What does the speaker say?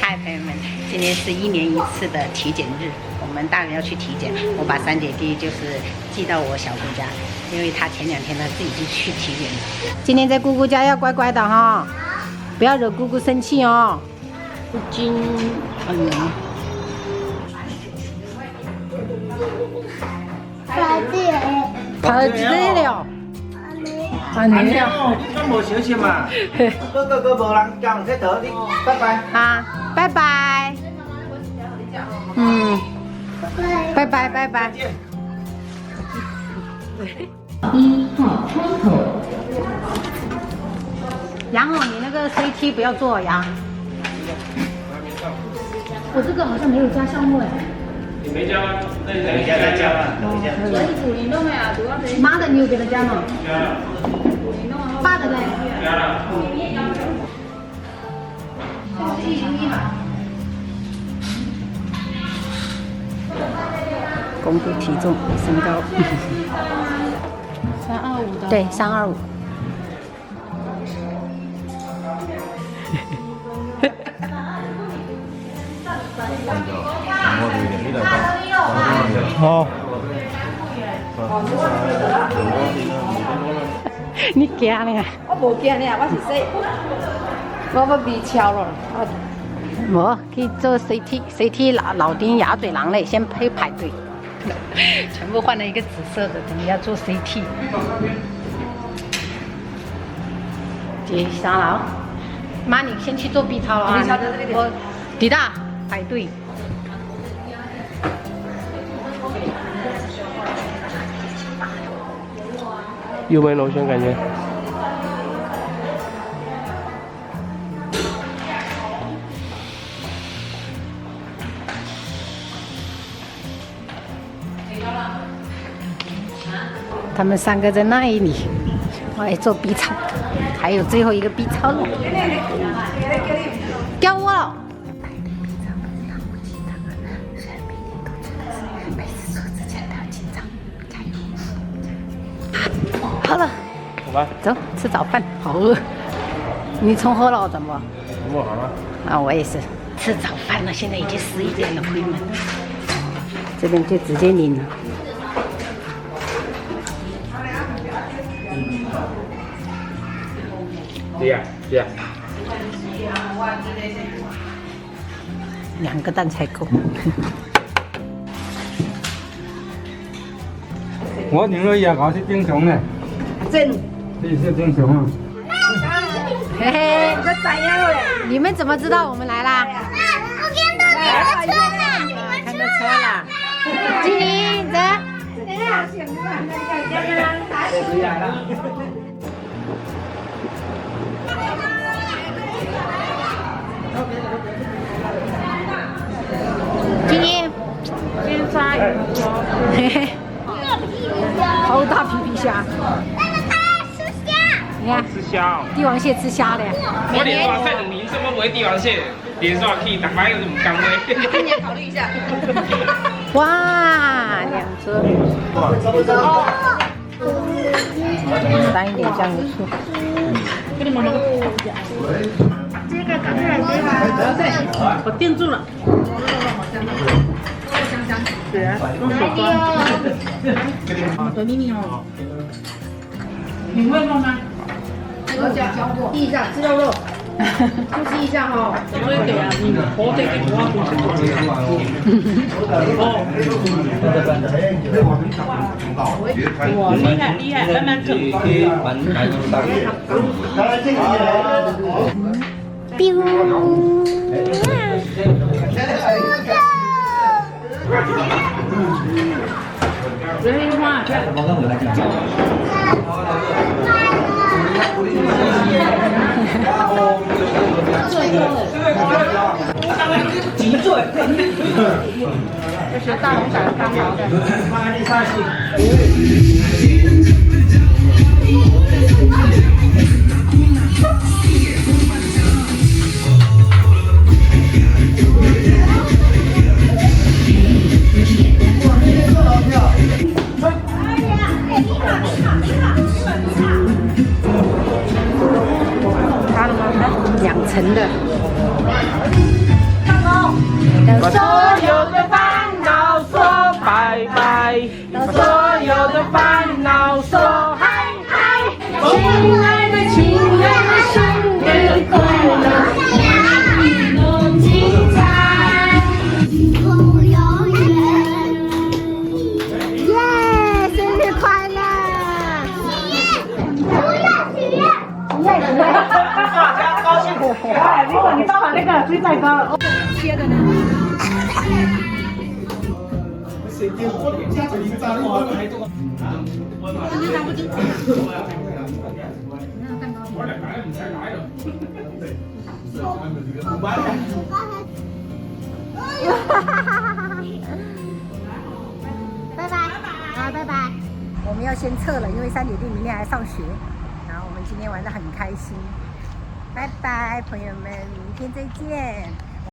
嗨，朋友们，今天是1年1次的体检日，我们大人要去体检。我把3姐弟就是寄到我小姑家，因为她前2天她自己就去体检了。今天在姑姑家要乖乖的哈，不要惹姑姑生气哦。金，拍子了。安尼了，咱无小心嘛，哥无人教你佚佗，你拜拜。好，拜拜。拜拜拜拜。1号窗口。杨总，你那个 CT 不要做呀。我这个好像没有加项目哎。你没加吗？那你等一下再加吧。妈的，你有给他加吗？加了。爸的呢？加了。公布体重、身高。325的。对，325。好。你惊呢？我无惊呢，我是说，我要被敲了。无去做 CT 老丁鸭嘴狼嘞，先排队，全部换了一个紫色的，等一下做 CT。接上了，妈，你先去做 B 超了啊！我迪大排队。有没有螺旋感觉？他们3个在那里，我来做 B 超，还有最后一个 B 超了，掉我了。好了，好吧，走吃早饭，好饿。你冲喝了怎么？我好了。啊，我也是吃早饭了，现在已经11点了，朋友们。这边就直接领了。对呀，对呀。2个蛋才够。我认为牙膏是正常的。真。这是正常啊。嘿嘿，你们怎么知道我们来啦？我看到你的车了，看到车了。金玲，走。金玲，先刷一个。嘿嘿。好大皮皮虾。你看，吃虾哦。帝王蟹吃虾的。我连续晒2年，怎么不会帝王蟹？连续去大摆有什么岗位？今年考虑一下。哇，2车。沾一点酱油醋。给你们那个这个赶快来，我定住了。香香，对啊，用手抓。小咪咪哦。你会弄吗？我教过，第一下吃肉肉，呼吸一下哈。我会给啊，你我得给我呼吸。哇，厉害厉害，慢慢啃。莲花。脊椎。这是大龙伞刚好的。2层的。把所有的烦恼说拜拜，把所有的烦恼说嗨嗨。亲爱的，亲爱的，生日快乐，一路精彩。耶！生日快乐！大家高兴。你帮我那个最再高了。切的呢？拜拜，好，拜拜。我们要先撤了，因为三姐弟明天还上学。然后我们今天玩得很开心，拜拜，朋友们，明天再见。